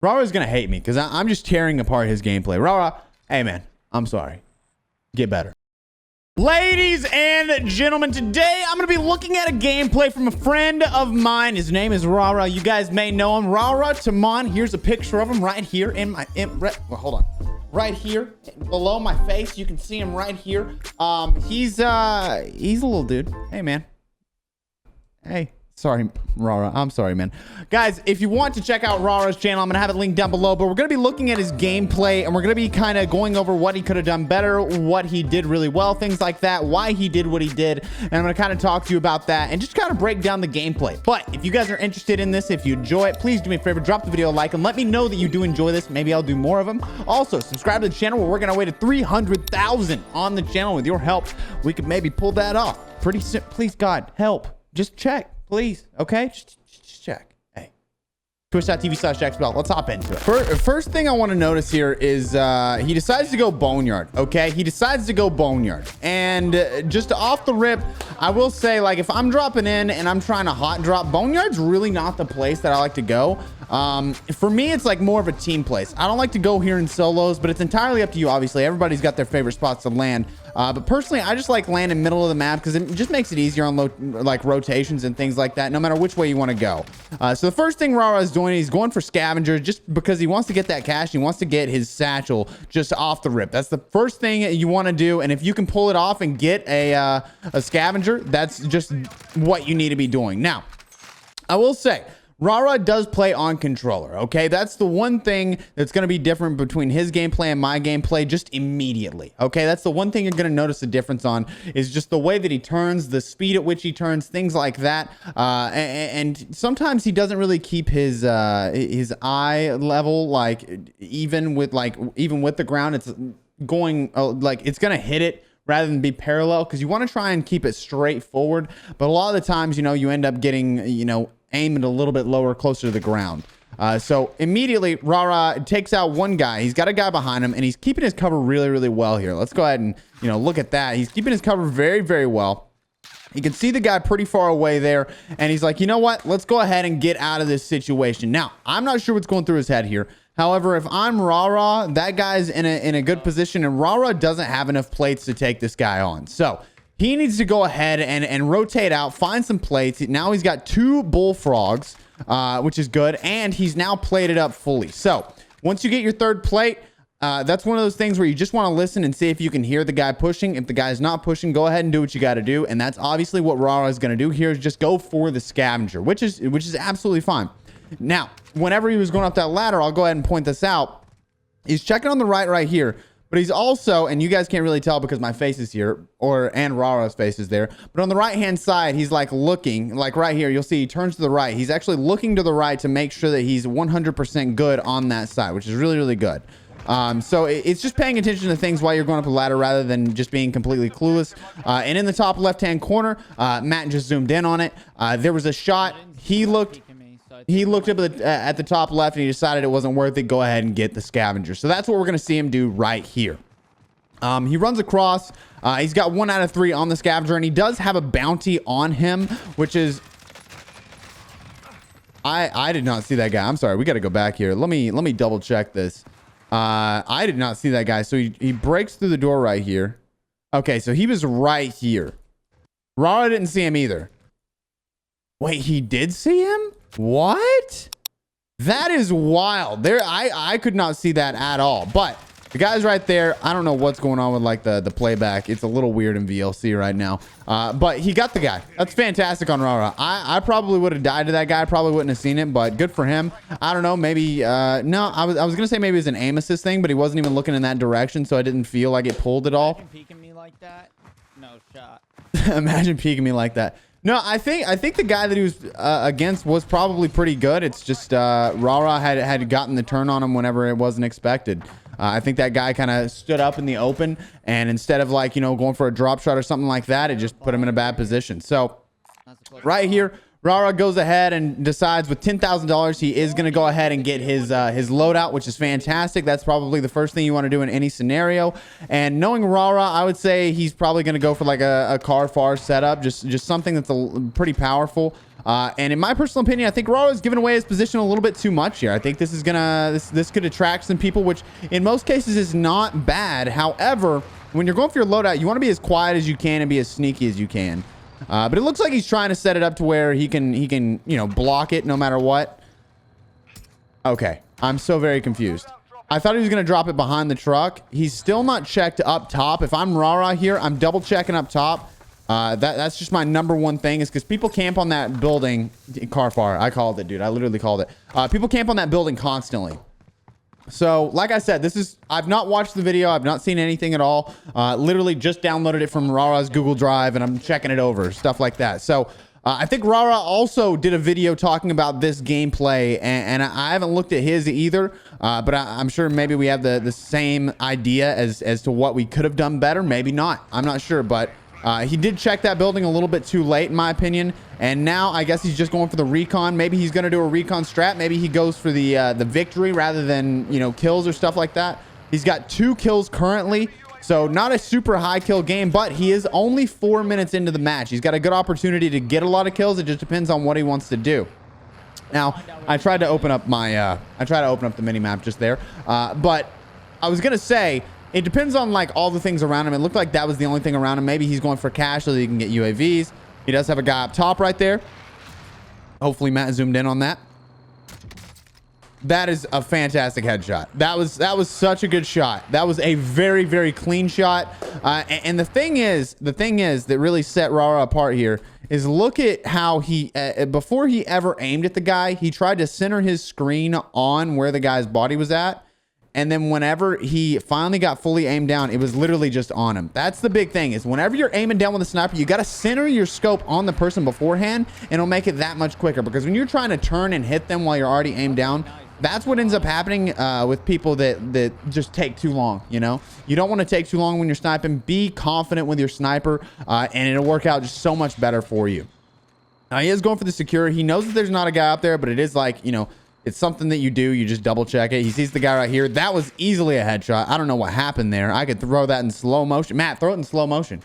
Rara's gonna hate me because I'm just tearing apart his gameplay. Rara, hey man, I'm sorry. Get better. Ladies and gentlemen, today I'm going to be looking at a gameplay from a friend of mine. His name is Rara. You guys may know him. Rara Tamon. Here's a picture of him right here in my... hold on. Right here below my face. You can see him right here. He's a little dude. Hey, man. Hey. Sorry, Rara. I'm sorry, man. Guys, if you want to check out Rara's channel, I'm going to have it linked down below. But we're going to be looking at his gameplay, and we're going to be kind of going over what he could have done better, what he did really well, things like that, why he did what he did. And I'm going to kind of talk to you about that and just kind of break down the gameplay. But if you guys are interested in this, if you enjoy it, please do me a favor, drop the video a like, and let me know that you do enjoy this. Maybe I'll do more of them. Also, subscribe to the channel. We're working our way to 300,000 on the channel. With your help, we could maybe pull that off. Pretty soon. Please, God, help. Just check. Please, okay? Just check. Hey. Twitch.tv/Expel. Let's hop into it. First thing I want to notice here is he decides to go boneyard, okay? He decides to go boneyard. And just off the rip, I will say, like, if I'm dropping in and I'm trying to hot drop, boneyard's really not the place that I like to go. For me, it's like more of a team place. I don't like to go here in solos, but it's entirely up to you, obviously. Everybody's got their favorite spots to land. But personally, I just like landing middle of the map because it just makes it easier on like rotations and things like that, no matter which way you want to go. So the first thing Rara is doing, he's going for scavenger just because he wants to get that cash. He wants to get his satchel just off the rip. That's the first thing you want to do. And if you can pull it off and get a scavenger, that's just what you need to be doing. Now, I will say, Rara does play on controller, okay? That's the one thing that's going to be different between his gameplay and my gameplay just immediately, okay? That's the one thing you're going to notice a difference on is just the way that he turns, the speed at which he turns, things like that. And sometimes he doesn't really keep his eye level, like even with the ground, it's going like it's going to hit it rather than be parallel because you want to try and keep it straight forward. But a lot of the times, you end up getting, aim it a little bit lower, closer to the ground. So immediately, Rara takes out one guy. He's got a guy behind him, and he's keeping his cover really, really well here. Let's go ahead and, look at that. He's keeping his cover very, very well. You can see the guy pretty far away there, and he's like, you know what? Let's go ahead and get out of this situation. Now, I'm not sure what's going through his head here. However, if I'm Rara, that guy's in a good position, and Rara doesn't have enough plates to take this guy on. So he needs to go ahead and rotate out, find some plates. Now he's got 2 bullfrogs, which is good. And he's now plated up fully. So once you get your 3rd plate, that's one of those things where you just want to listen and see if you can hear the guy pushing. If the guy's not pushing, go ahead and do what you got to do. And that's obviously what Rara is going to do here is just go for the scavenger, which is absolutely fine. Now, whenever he was going up that ladder, I'll go ahead and point this out. He's checking on the right here. But he's also, and you guys can't really tell because my face is here, and Rara's face is there. But on the right-hand side, he's like looking, like right here, you'll see he turns to the right. He's actually looking to the right to make sure that he's 100% good on that side, which is really, really good. So it's just paying attention to things while you're going up the ladder rather than just being completely clueless. And in the top left-hand corner, Matt just zoomed in on it. There was a shot. He looked up at the top left and he decided it wasn't worth it. Go ahead and get the scavenger. So that's what we're going to see him do right here. He runs across. He's got 1 out of 3 on the scavenger, and he does have a bounty on him, which is... I did not see that guy. I'm sorry. We got to go back here. Let me double check this. I did not see that guy. So he breaks through the door right here. Okay, so he was right here. Rara didn't see him either. Wait, he did see him? What? That is wild. I could not see that at all. But the guy's right there. I don't know what's going on with like the playback. It's a little weird in VLC right now. But he got the guy. That's fantastic on Rara. I probably would have died to that guy. I probably wouldn't have seen it, but good for him. I don't know. Maybe no. I was gonna say maybe it's an aim assist thing, but he wasn't even looking in that direction, so I didn't feel like it pulled it all. Imagine peeking me like that. No shot. Imagine peeking me like that. No, I think the guy that he was against was probably pretty good. It's just Rara had gotten the turn on him whenever it wasn't expected. I think that guy kind of stood up in the open, and instead of like, going for a drop shot or something like that, it just put him in a bad position. So right here, Rara goes ahead and decides with $10,000, he is going to go ahead and get his loadout, which is fantastic. That's probably the first thing you want to do in any scenario. And knowing Rara, I would say he's probably going to go for like a car far setup, just something that's pretty powerful. And in my personal opinion, I think Rara's giving away his position a little bit too much here. I think this is this could attract some people, which in most cases is not bad. However, when you're going for your loadout, you want to be as quiet as you can and be as sneaky as you can. But it looks like he's trying to set it up to where he can, you know, block it no matter what. Okay, I'm so very confused. I thought he was going to drop it behind the truck. He's still not checked up top. If I'm Rara here, I'm double checking up top. That's just my number one thing, is because people camp on that building. Car fire. I called it, dude. I literally called it. People camp on that building constantly. So, like I said, I've not watched the video. I've not seen anything at all. Literally just downloaded it from Rara's Google Drive, and I'm checking it over, stuff like that. So, I think Rara also did a video talking about this gameplay, and I haven't looked at his either. But I'm sure maybe we have the same idea as to what we could have done better. Maybe not. I'm not sure, but he did check that building a little bit too late, in my opinion. And now I guess he's just going for the recon. Maybe he's going to do a recon strat. Maybe he goes for the victory rather than, you know, kills or stuff like that. He's got 2 kills currently. So not a super high kill game, but he is only 4 minutes into the match. He's got a good opportunity to get a lot of kills. It just depends on what he wants to do. Now, I tried to open up the mini map just there. But I was going to say, it depends on like all the things around him. It looked like that was the only thing around him. Maybe he's going for cash so that he can get UAVs. He does have a guy up top right there. Hopefully Matt zoomed in on that. That is a fantastic headshot. That was such a good shot. That was a very, very clean shot. And the thing is that really set Rara apart here is look at how he, before he ever aimed at the guy, he tried to center his screen on where the guy's body was at. And then whenever he finally got fully aimed down, it was literally just on him. That's the big thing, is whenever you're aiming down with a sniper, you got to center your scope on the person beforehand, and it'll make it that much quicker. Because when you're trying to turn and hit them while you're already aimed down, that's what ends up happening with people that just take too long, you know? You don't want to take too long when you're sniping. Be confident with your sniper, and it'll work out just so much better for you. Now, he is going for the secure. He knows that there's not a guy out there, but it is like, you know, it's something that you do. You just double check it. He sees the guy right here. That was easily a headshot. I don't know what happened there. I could throw that in slow motion. Matt, throw it in slow motion.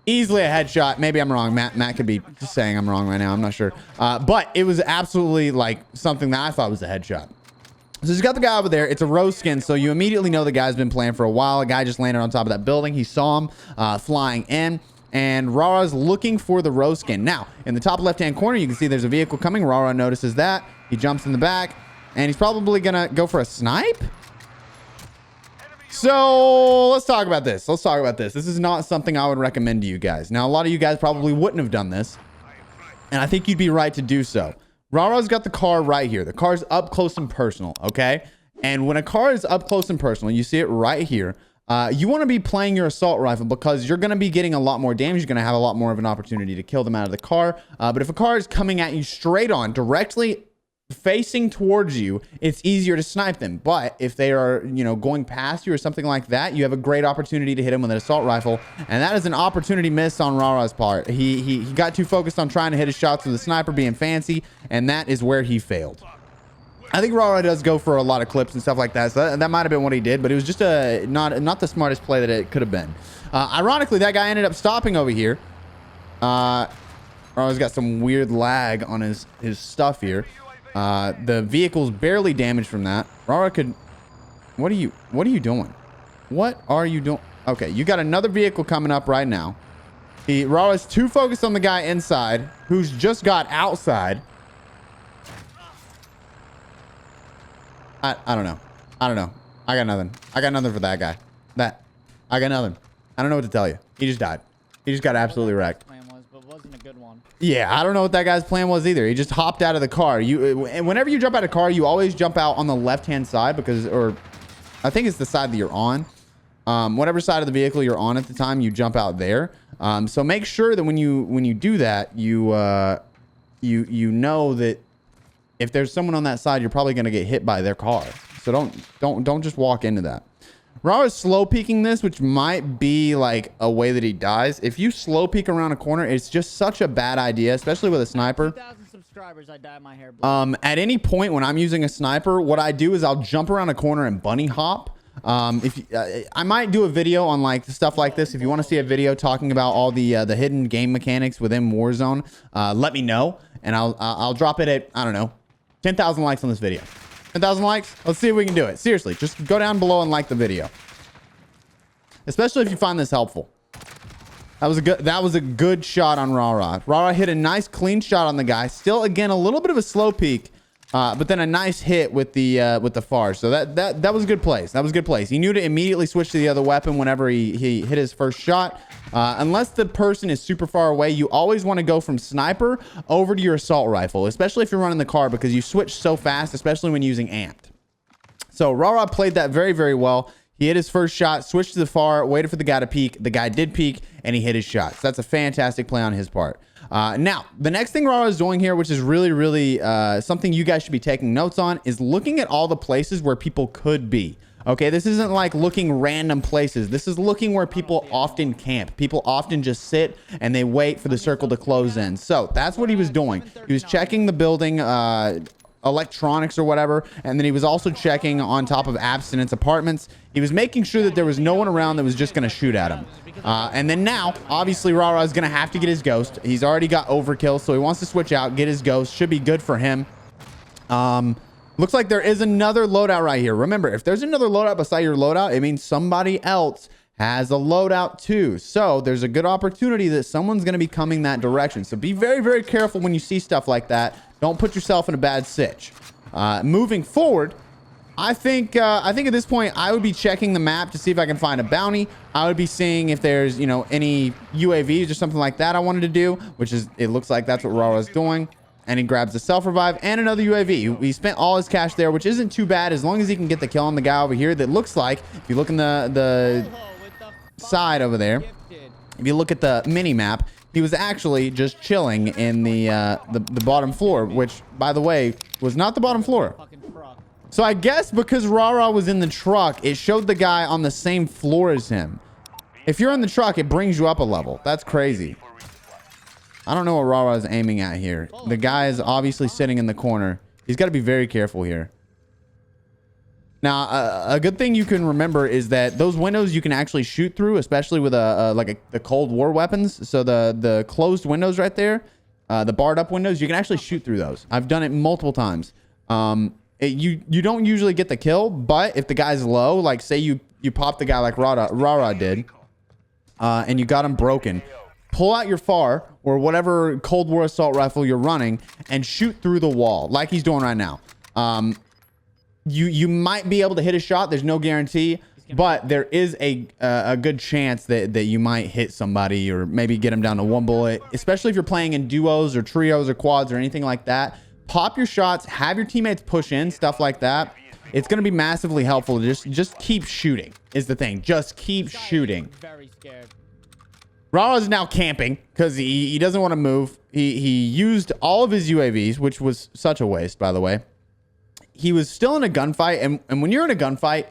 Easily a headshot. Maybe I'm wrong. Matt could be just saying I'm wrong right now. I'm not sure. But it was absolutely like something that I thought was a headshot. So he's got the guy over there. It's a rose skin, so you immediately know the guy's been playing for a while. A guy just landed on top of that building. He saw him flying in. And Rara's looking for the rose skin. Now, in the top left-hand corner, you can see there's a vehicle coming. Rara notices that. He jumps in the back. And he's probably going to go for a snipe. So, let's talk about this. This is not something I would recommend to you guys. Now, a lot of you guys probably wouldn't have done this. And I think you'd be right to do so. Rara's got the car right here. The car's up close and personal, okay? And when a car is up close and personal, you see it right here. You want to be playing your assault rifle because you're going to be getting a lot more damage. You're going to have a lot more of an opportunity to kill them out of the car. But if a car is coming at you straight on, directly facing towards you, it's easier to snipe them. But if they are, you know, going past you or something like that, you have a great opportunity to hit them with an assault rifle. And that is an opportunity missed on Rara's part. He got too focused on trying to hit his shots with the sniper, being fancy, and that is where he failed. I think Rara does go for a lot of clips and stuff like that, so that might have been what he did, but it was just not the smartest play that it could have been. Ironically, that guy ended up stopping over here. Rara's got some weird lag on his stuff here. The vehicle's barely damaged from that. Rara could... What are you doing? What are you doing? Okay, you got another vehicle coming up right now. Rara's too focused on the guy inside, who's just got outside. I don't know. I got nothing. I got nothing for that guy. I got nothing. I don't know what to tell you. He just died. He just got absolutely wrecked. But wasn't a good one. Yeah, I don't know what that guy's plan was either. He just hopped out of the car. Whenever you jump out of a car, you always jump out on the left-hand side or I think it's the side that you're on. Whatever side of the vehicle you're on at the time, you jump out there. So make sure that when you do that, you know that if there's someone on that side, you're probably going to get hit by their car. So don't just walk into that. Rara's slow peeking this, which might be like a way that he dies. If you slow peek around a corner, it's just such a bad idea, especially with a sniper. 2,000 subscribers, I dye my hair blue. At any point when I'm using a sniper, what I do is I'll jump around a corner and bunny hop. I might do a video on like stuff like this. If you want to see a video talking about all the hidden game mechanics within Warzone, let me know, and I'll drop it at, I don't know, 10,000 likes on this video. 10,000 likes. Let's see if we can do it. Seriously, just go down below and like the video, especially if you find this helpful. That was a good shot on Rara. Rara hit a nice clean shot on the guy. Still, again, a little bit of a slow peek, but then a nice hit with the far. So that was a good place. That was a good place. He knew to immediately switch to the other weapon whenever he hit his first shot. Unless the person is super far away, you always want to go from sniper over to your assault rifle, especially if you're running the car, because you switch so fast, especially when using amped. So Rara played that very, very well. He hit his first shot, switched to the far, waited for the guy to peek. The guy did peek, and he hit his shot. So that's a fantastic play on his part. Now, the next thing Rara is doing here, which is really, really something you guys should be taking notes on, is looking at all the places where people could be. Okay, this isn't like looking random places. This is looking where people often camp. People often just sit and they wait for the circle to close in. So that's what he was doing. He was checking the building, electronics or whatever, and then he was also checking on top of Abstinence Apartments. He was making sure that there was no one around that was just going to shoot at him. And then now, obviously, Rara is going to have to get his ghost. He's already got overkill, so he wants to switch out, get his ghost. Should be good for him. Looks like there is another loadout right here. Remember, if there's another loadout beside your loadout, it means somebody else has a loadout too. So there's a good opportunity that someone's going to be coming that direction. So be very, very careful when you see stuff like that. Don't put yourself in a bad sitch. Moving forward, I think at this point I would be checking the map to see if I can find a bounty. I would be seeing if there's, you know, any UAVs or something like that I wanted to do, which is, it looks like that's what Rara's doing. And he grabs the self-revive and another UAV. He spent all his cash there, which isn't too bad as long as he can get the kill on the guy over here. That looks like, if you look in the side over there, if you look at the mini map, he was actually just chilling in the bottom floor, which, by the way, was not the bottom floor. So I guess because Rara was in the truck, it showed the guy on the same floor as him. If you're in the truck, it brings you up a level. That's crazy. I don't know what Rara is aiming at here. The guy is obviously sitting in the corner. He's got to be very careful here. Now, a good thing you can remember is that those windows you can actually shoot through, especially with the Cold War weapons. So the closed windows right there, the barred up windows, you can actually shoot through those. I've done it multiple times. You don't usually get the kill, but if the guy's low, like say you pop the guy like Rara did, and you got him broken, pull out your FAR or whatever Cold War assault rifle you're running and shoot through the wall like he's doing right now. You might be able to hit a shot. There's no guarantee, but there is a good chance that you might hit somebody or maybe get them down to one bullet, especially if you're playing in duos or trios or quads or anything like that. Pop your shots, have your teammates push in, stuff like that. It's going to be massively helpful. Just keep shooting is the thing. Just keep shooting. Very scared. Rara is now camping because he doesn't want to move. He used all of his UAVs, which was such a waste, by the way. He was still in a gunfight, and when you're in a gunfight,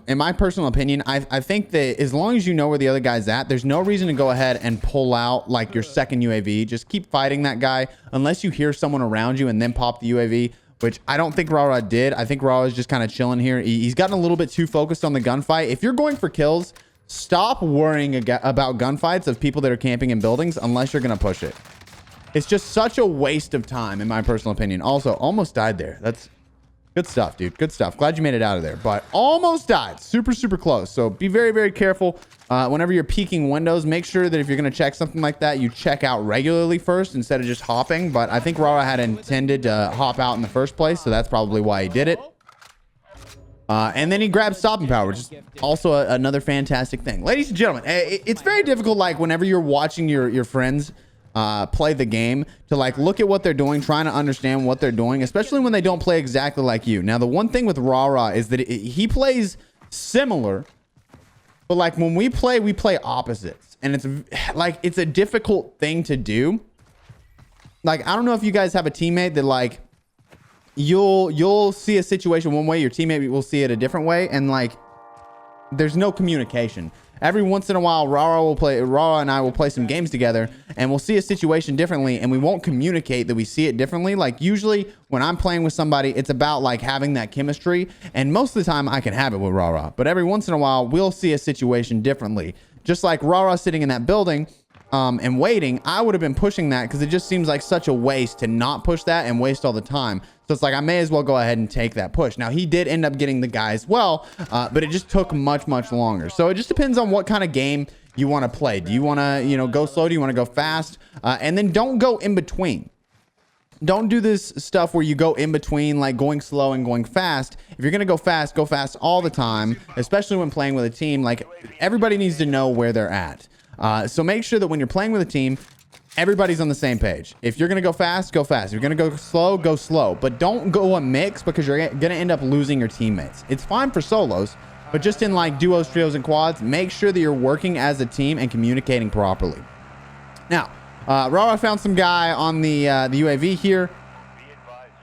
in my personal opinion, I think that as long as you know where the other guy's at, there's no reason to go ahead and pull out like your second UAV. Just keep fighting that guy unless you hear someone around you and then pop the UAV, which I don't think Rara did. I think Rara is just kind of chilling here. He's gotten a little bit too focused on the gunfight. If you're going for kills, stop worrying about gunfights of people that are camping in buildings unless you're going to push it. It's just such a waste of time, in my personal opinion. Also, almost died there. That's good stuff, dude. Good stuff. Glad you made it out of there, but almost died. Super, super close. So be very, very careful whenever you're peeking windows. Make sure that if you're going to check something like that, you check out regularly first instead of just hopping. But I think Rara had intended to hop out in the first place, so that's probably why he did it. And then he grabbed stopping power, which is also another fantastic thing. Ladies and gentlemen, it's very difficult, like whenever you're watching your friends play the game, to like look at what they're doing, trying to understand what they're doing, especially when they don't play exactly like you. Now, the one thing with Rara is that he plays similar, but like when we play opposites, and it's like it's a difficult thing to do. Like, I don't know if you guys have a teammate that like you'll see a situation one way, your teammate will see it a different way, and like there's no communication. Every once in a while, Rara and I will play some games together, and we'll see a situation differently, and we won't communicate that we see it differently. Like, usually when I'm playing with somebody, it's about like having that chemistry, and most of the time I can have it with Rara, but every once in a while we'll see a situation differently. Just like Rara sitting in that building and waiting, I would have been pushing that because it just seems like such a waste to not push that and waste all the time. So it's like I may as well go ahead and take that push. Now, he did end up getting the guy as well, but it just took much longer. So it just depends on what kind of game you want to play. Do you want to, you know, go slow? Do you want to go fast? And then don't go in between. Don't do this stuff where you go in between, like going slow and going fast. If you're going to go fast all the time, especially when playing with a team. Like, everybody needs to know where they're at. So make sure that when you're playing with a team, everybody's on the same page. If you're going to go fast, go fast. If you're going to go slow. But don't go a mix because you're going to end up losing your teammates. It's fine for solos, but just in like duos, trios, and quads, make sure that you're working as a team and communicating properly. Now, Rara found some guy on the UAV here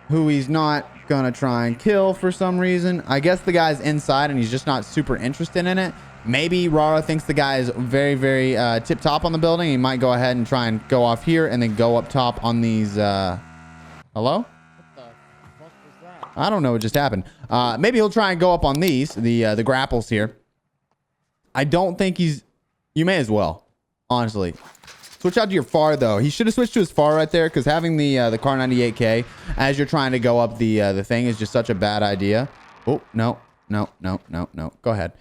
who he's not going to try and kill for some reason. I guess the guy's inside and he's just not super interested in it. Maybe Rara thinks the guy is very tip top on the building. He might go ahead and try and go off here and then go up top on these. Hello? What the fuck was that? I don't know what just happened. Maybe he'll try and go up on these, the grapples here. I don't think he's. You may as well, honestly. Switch out to your FAR though. He should have switched to his FAR right there because having the Car 98K as you're trying to go up the thing is just such a bad idea. Oh no. Go ahead.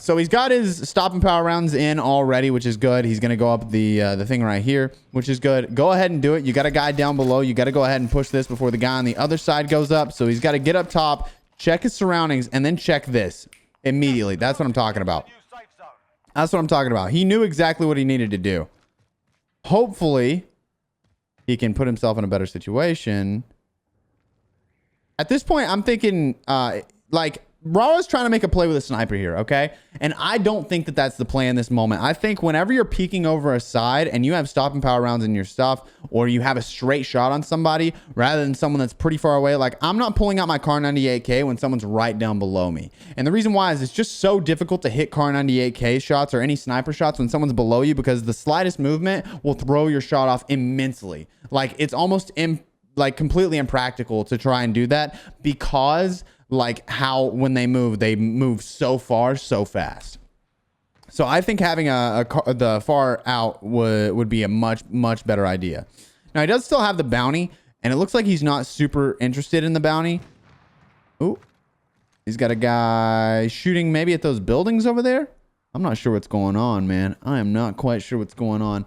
So he's got his stop and power rounds in already, which is good. He's going to go up the thing right here, which is good. Go ahead and do it. You got a guy down below. You got to go ahead and push this before the guy on the other side goes up. So he's got to get up top, check his surroundings, and then check this immediately. That's what I'm talking about. That's what I'm talking about. He knew exactly what he needed to do. Hopefully, he can put himself in a better situation. At this point, I'm thinking, like, Rara's trying to make a play with a sniper here, okay? And I don't think that that's the play in this moment. I think whenever you're peeking over a side and you have stop and power rounds in your stuff, or you have a straight shot on somebody rather than someone that's pretty far away, like, I'm not pulling out my Car 98K when someone's right down below me. And the reason why is it's just so difficult to hit Car 98K shots or any sniper shots when someone's below you because the slightest movement will throw your shot off immensely. Like, it's almost completely impractical to try and do that because like how when they move so far so fast. So I think having the FAR out would be a much better idea. Now he does still have the bounty and it looks like he's not super interested in the bounty. Ooh, he's got a guy shooting maybe at those buildings over there. I'm not sure what's going on, man. I am not quite sure what's going on.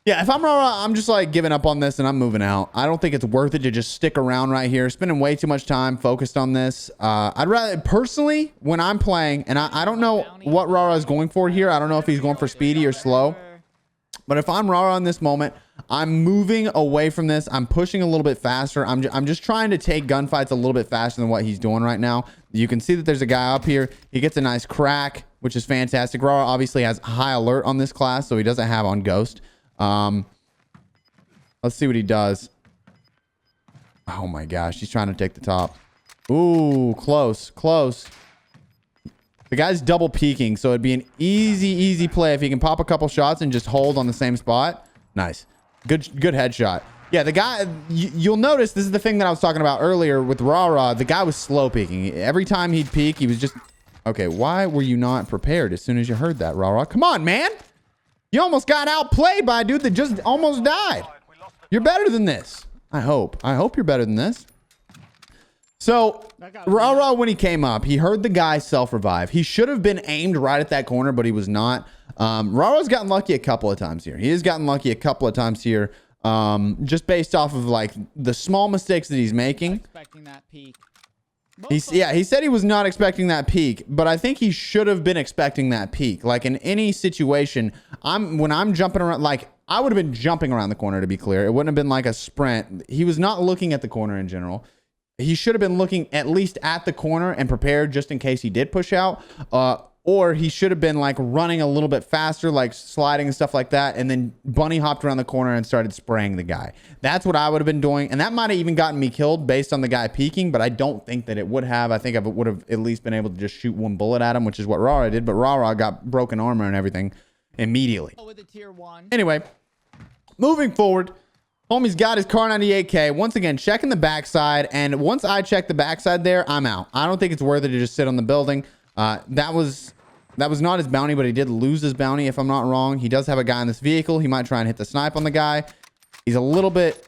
Yeah, if I'm Rara, I'm just like giving up on this and I'm moving out. I don't think it's worth it to just stick around right here. Spending way too much time focused on this. I'd rather, personally, when I'm playing, and I don't know what Rara is going for here. I don't know if he's going for speedy or slow. But if I'm Rara in this moment, I'm moving away from this. I'm pushing a little bit faster. I'm just trying to take gunfights a little bit faster than what he's doing right now. You can see that there's a guy up here. He gets a nice crack, which is fantastic. Rara obviously has high alert on this class, so he doesn't have on ghost. Let's see what he does. Oh my gosh, he's trying to take the top. Ooh, close. The guy's double peeking, so it'd be an easy play if he can pop a couple shots and just hold on the same spot. Nice. Good headshot. Yeah, the guy, you'll notice this is the thing that I was talking about earlier with Rara. The guy was slow peeking. Every time he'd peek, he was just... Okay, why were you not prepared as soon as you heard that, Rara? Come on, man. You almost got outplayed by a dude that just almost died. You're better than this. I hope you're better than this. So, Rara, when he came up, he heard the guy self-revive. He should have been aimed right at that corner, but he was not. Rara's gotten lucky a couple of times here. He has gotten lucky a couple of times here, just based off of, like, the small mistakes that he's making. Expecting that peak. He said he was not expecting that peak, but I think he should have been expecting that peak. Like in any situation, when I'm jumping around, like I would have been jumping around the corner, to be clear. It wouldn't have been like a sprint. He was not looking at the corner in general. He should have been looking at least at the corner and prepared just in case he did push out. or he should have been like running a little bit faster, like sliding and stuff like that, and then bunny hopped around the corner and started spraying the guy. That's what I would have been doing, and that might have even gotten me killed based on the guy peeking, but I don't think that it would have. I think I would have at least been able to just shoot one bullet at him, which is what Rara did, but Rara got broken armor and everything immediately. With a tier 1. Anyway, moving forward, homie's got his car 98K. Once again, checking the backside, and once I check the backside there, I'm out. I don't think it's worth it to just sit on the building. That was not his bounty, but he did lose his bounty, if I'm not wrong. He does have a guy in this vehicle. He might try and hit the snipe on the guy. He's a little bit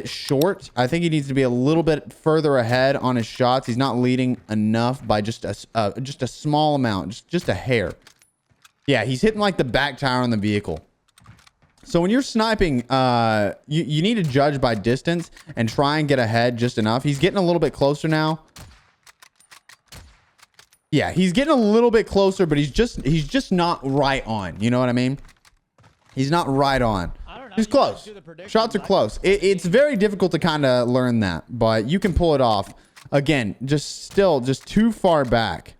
short. I think he needs to be a little bit further ahead on his shots. He's not leading enough by just a small amount, just a hair. Yeah, he's hitting like the back tire on the vehicle. So when you're sniping, you need to judge by distance and try and get ahead just enough. He's getting a little bit closer now. Yeah, he's getting a little bit closer, but he's just not right on. You know what I mean? He's not right on. I don't know. He's close. Shots are close. It's very difficult to kind of learn that, but you can pull it off. Again, just too far back.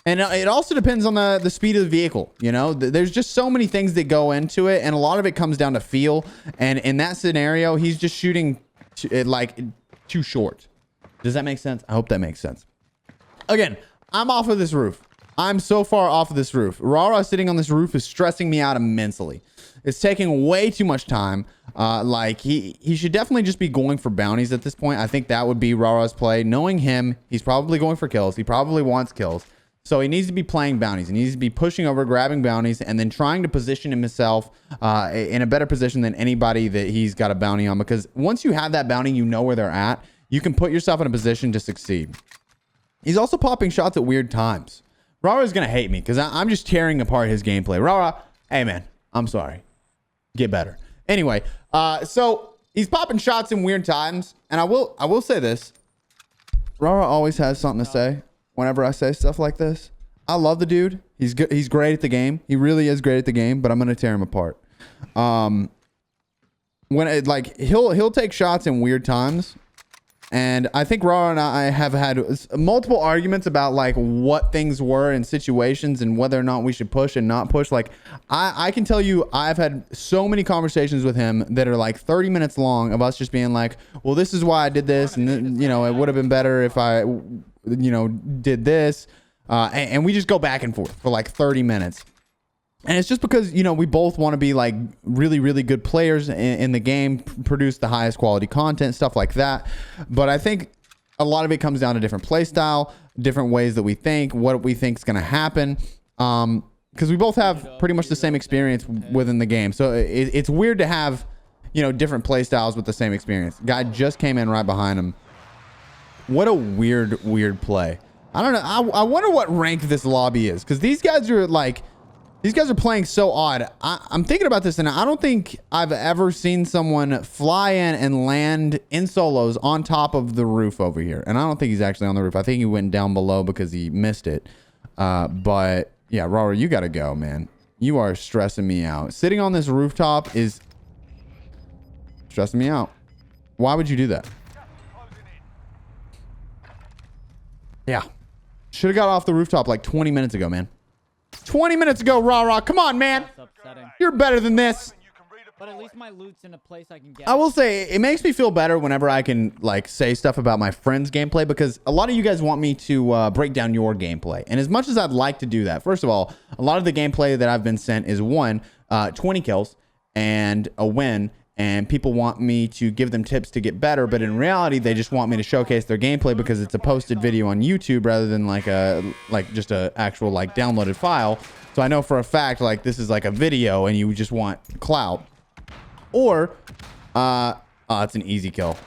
And it also depends on the speed of the vehicle. You know, there's just so many things that go into it, and a lot of it comes down to feel. And in that scenario, he's just shooting too short. Does that make sense? I hope that makes sense. Again, I'm off of this roof. I'm so far off of this roof. Rara sitting on this roof is stressing me out immensely. It's taking way too much time. Like he should definitely just be going for bounties at this point. I think that would be Rara's play. Knowing him, he's probably going for kills. He probably wants kills. So he needs to be playing bounties. He needs to be pushing over, grabbing bounties, and then trying to position himself in a better position than anybody that he's got a bounty on. Because once you have that bounty, you know where they're at. You can put yourself in a position to succeed. He's also popping shots at weird times. Rara's going to hate me because I'm just tearing apart his gameplay. Rara, hey, man, I'm sorry. Get better. Anyway, so he's popping shots in weird times. And I will say this. Rara always has something to say whenever I say stuff like this. I love the dude. He's good. He's great at the game. He really is great at the game, but I'm going to tear him apart. He'll take shots in weird times. And I think Rara and I have had multiple arguments about like what things were in situations and whether or not we should push and not push. Like I can tell you, I've had so many conversations with him that are like 30 minutes long of us just being like, well, this is why I did this. And you know, it would have been better if I, did this. And we just go back and forth for like 30 minutes. And it's just because, we both want to be like really, really good players in the game, produce the highest quality content, stuff like that. But I think a lot of it comes down to different play style, different ways that we think, what we think is going to happen. Because we both have pretty much the same experience within the game. So it's weird to have, different play styles with the same experience. Guy just came in right behind him. What a weird play. I don't know. I wonder what rank this lobby is, because these guys are playing so odd. I'm thinking about this, and I don't think I've ever seen someone fly in and land in solos on top of the roof over here. And I don't think he's actually on the roof. I think he went down below because he missed it. But yeah, Rara, you got to go, man. You are stressing me out. Sitting on this rooftop is stressing me out. Why would you do that? Yeah. Should have got off the rooftop like 20 minutes ago, man. 20 minutes ago, Rara. Come on, man. You're better than this. But at least my loot's in a place I can get. I will say, it makes me feel better whenever I can like say stuff about my friend's gameplay, because a lot of you guys want me to break down your gameplay. And as much as I'd like to do that, first of all, a lot of the gameplay that I've been sent is 20 kills and a win. And people want me to give them tips to get better, but in reality, they just want me to showcase their gameplay because it's a posted video on YouTube rather than just a actual like downloaded file. So I know for a fact like this is like a video and you just want clout, or it's an easy kill,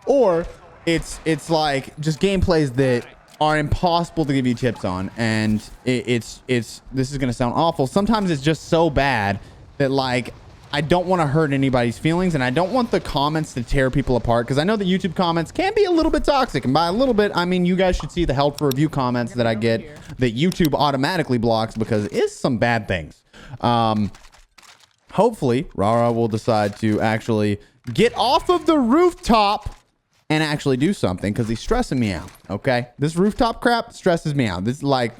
or it's like just gameplays that are impossible to give you tips on, and this is gonna sound awful. Sometimes it's just so bad that like I don't want to hurt anybody's feelings, and I don't want the comments to tear people apart, because I know that YouTube comments can be a little bit toxic. And by a little bit, I mean you guys should see the help for review comments that I get that YouTube automatically blocks, because it's some bad things. Hopefully, Rara will decide to actually get off of the rooftop and actually do something because he's stressing me out. Okay. This rooftop crap stresses me out. This is like,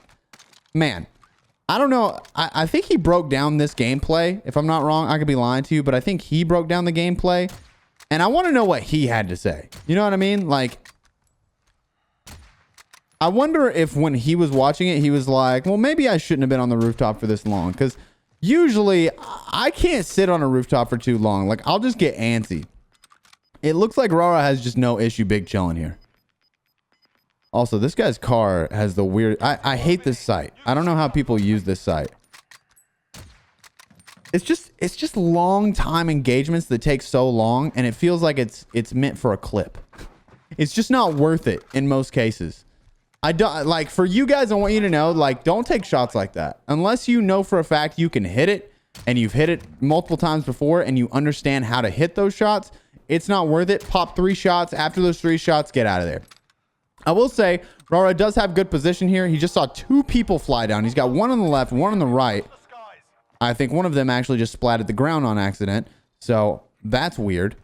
man, I don't know. I think he broke down this gameplay. If I'm not wrong, I could be lying to you, but I think he broke down the gameplay, and I want to know what he had to say. You know what I mean? Like, I wonder if when he was watching it, he was like, well, maybe I shouldn't have been on the rooftop for this long, because usually I can't sit on a rooftop for too long. Like, I'll just get antsy. It looks like Rara has just no issue big chilling here. Also, this guy's car has the weird... I hate this site. I don't know how people use this site. It's just long time engagements that take so long, and it feels like it's meant for a clip. It's just not worth it in most cases. I don't like, for you guys, I want you to know, like, don't take shots like that unless you know for a fact you can hit it, and you've hit it multiple times before and you understand how to hit those shots. It's not worth it. Pop 3 shots. After those 3 shots, get out of there. I will say, Rara does have good position here. He just saw 2 people fly down. He's got one on the left, one on the right. I think one of them actually just splatted the ground on accident. So that's weird.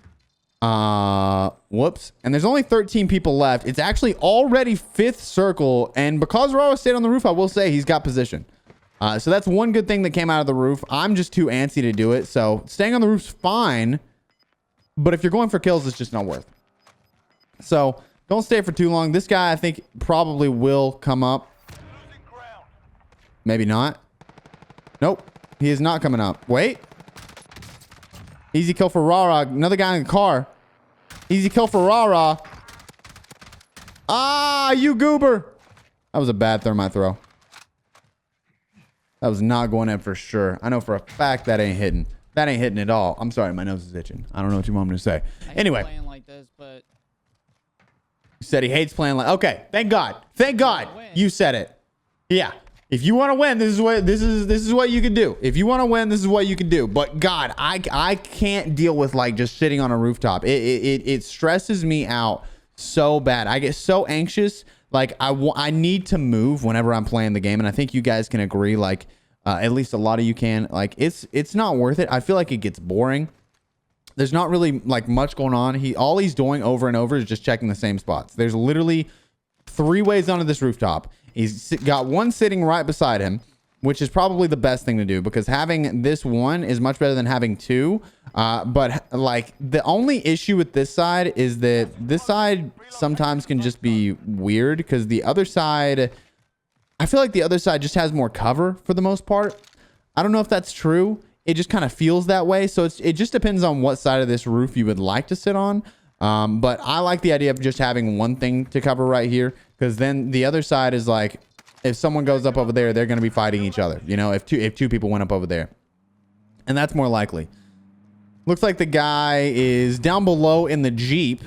Whoops. And there's only 13 people left. It's actually already 5th circle. And because Rara stayed on the roof, I will say he's got position. So that's one good thing that came out of the roof. I'm just too antsy to do it. So staying on the roof's fine. But if you're going for kills, it's just not worth it. So don't stay for too long. This guy, I think, probably will come up. Maybe not. Nope. He is not coming up. Wait. Easy kill for Rara. Another guy in the car. Easy kill for Rara. Ah, you goober. That was a bad thermite throw. That was not going in for sure. I know for a fact that ain't hitting. That ain't hitting at all. I'm sorry. My nose is itching. I don't know what you want me to say. Anyway. Playing like this, but... You said he hates playing like... Okay. Thank God. Thank God. You said it. Yeah. If you want to win, this is what you can do. If you want to win, this is what you can do. But God, I can't deal with like just sitting on a rooftop. It stresses me out so bad. I get so anxious. Like I need to move whenever I'm playing the game, and I think you guys can agree. Like at least a lot of you can. Like it's not worth it. I feel like it gets boring. There's not really like much going on. All he's doing over and over is just checking the same spots. There's literally 3 ways onto this rooftop. He's got one sitting right beside him, which is probably the best thing to do because having this one is much better than having 2. But like the only issue with this side is that this side sometimes can just be weird because the other side, I feel like the other side just has more cover for the most part. I don't know if that's true. It just kind of feels that way. So it just depends on what side of this roof you would like to sit on. But I like the idea of just having one thing to cover right here. Because then the other side is like, if someone goes up over there, they're going to be fighting each other. You know, if two people went up over there. And that's more likely. Looks like the guy is down below in the Jeep,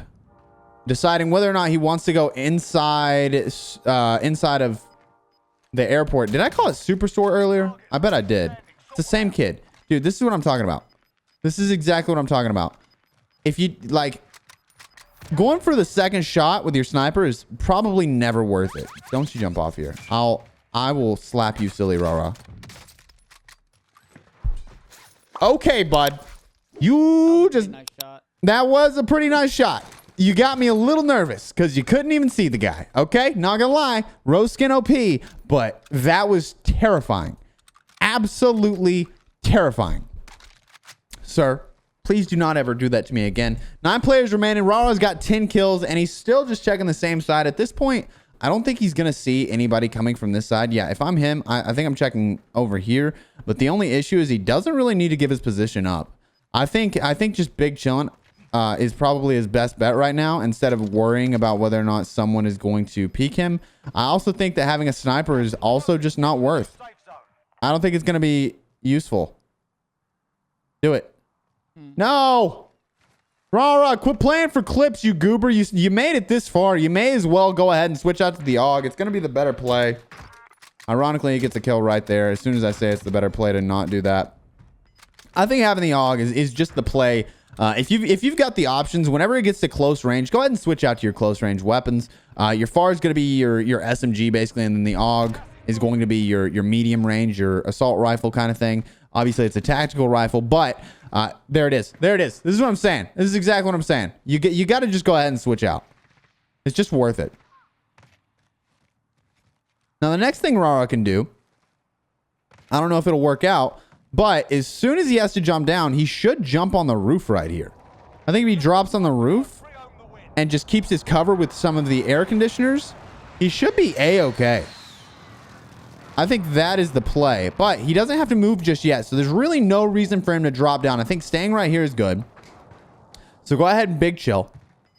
deciding whether or not he wants to go inside of the airport. Did I call it Superstore earlier? I bet I did. It's the same kid. Dude, this is what I'm talking about. This is exactly what I'm talking about. If you, like... Going for the second shot with your sniper is probably never worth it. Don't you jump off here. I will slap you, silly Rara. Okay, bud. You just... Nice shot. That was a pretty nice shot. You got me a little nervous because you couldn't even see the guy. Okay? Not gonna lie. Rose skin OP. But that was terrifying. Absolutely terrifying. Sir. Please do not ever do that to me again. 9 players remaining. Rara's got 10 kills, and he's still just checking the same side. At this point, I don't think he's going to see anybody coming from this side. Yeah, if I'm him, I think I'm checking over here. But the only issue is he doesn't really need to give his position up. I think just big chilling is probably his best bet right now instead of worrying about whether or not someone is going to peek him. I also think that having a sniper is also just not worth. I don't think it's going to be useful. Do it. No, Rara, quit playing for clips, you goober. You made it this far. You may as well go ahead and switch out to the AUG. It's going to be the better play. Ironically, he gets a kill right there. As soon as I say it's the better play to not do that. I think having the AUG is just the play. If you've got the options, whenever it gets to close range, go ahead and switch out to your close range weapons. Your FAR is going to be your SMG basically, and then the AUG is going to be your medium range, your assault rifle kind of thing. Obviously, it's a tactical rifle, but there it is. There it is. This is what I'm saying. This is exactly what I'm saying. You got to just go ahead and switch out. It's just worth it. Now, the next thing Rara can do, I don't know if it'll work out, but as soon as he has to jump down, he should jump on the roof right here. I think if he drops on the roof and just keeps his cover with some of the air conditioners, he should be A-okay. I think that is the play, but he doesn't have to move just yet. So there's really no reason for him to drop down. I think staying right here is good. So go ahead and big chill.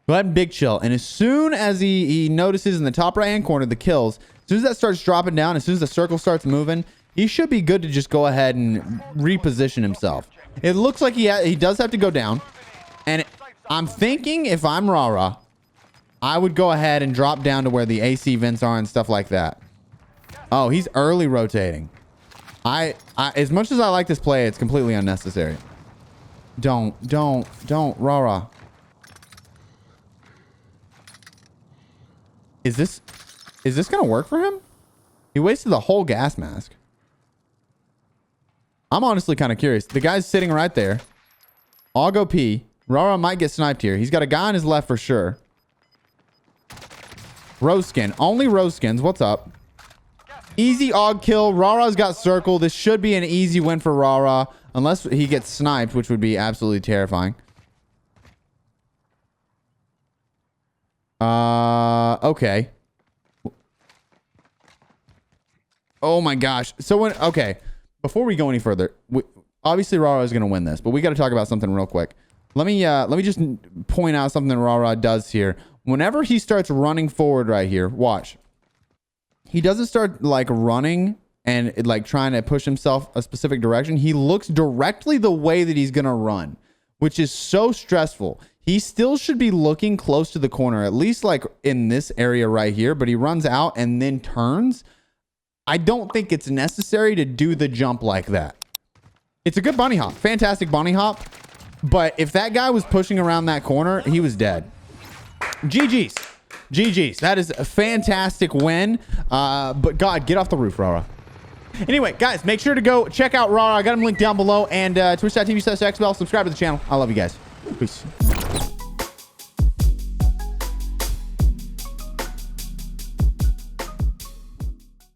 Go ahead and big chill. And as soon as he notices in the top right-hand corner the kills, as soon as that starts dropping down, as soon as the circle starts moving, he should be good to just go ahead and reposition himself. It looks like he does have to go down. And I'm thinking if I'm Rara, I would go ahead and drop down to where the AC vents are and stuff like that. Oh, he's early rotating. As much as I like this play, it's completely unnecessary. Don't, Rara. Is this gonna work for him? He wasted the whole gas mask. I'm honestly kind of curious. The guy's sitting right there. I'll go pee. Rara might get sniped here. He's got a guy on his left for sure. Rose skin. Only rose skins. What's up? Easy AUG kill. Rara's got circle. This should be an easy win for Rara. Unless he gets sniped, which would be absolutely terrifying. Okay. Oh my gosh. So okay. Before we go any further, obviously Rara is going to win this, but we got to talk about something real quick. Let me just point out something Rara does here. Whenever he starts running forward right here, watch. He doesn't start like running and like trying to push himself a specific direction. He looks directly the way that he's going to run, which is so stressful. He still should be looking close to the corner, at least like in this area right here, but he runs out and then turns. I don't think it's necessary to do the jump like that. It's a good bunny hop. Fantastic bunny hop. But if that guy was pushing around that corner, he was dead. GG's. GG's. That is a fantastic win. But God, get off the roof, Rara. Anyway, guys, make sure to go check out Rara. I got him linked down below. And twitch.tv/Expel. Subscribe to the channel. I love you guys. Peace.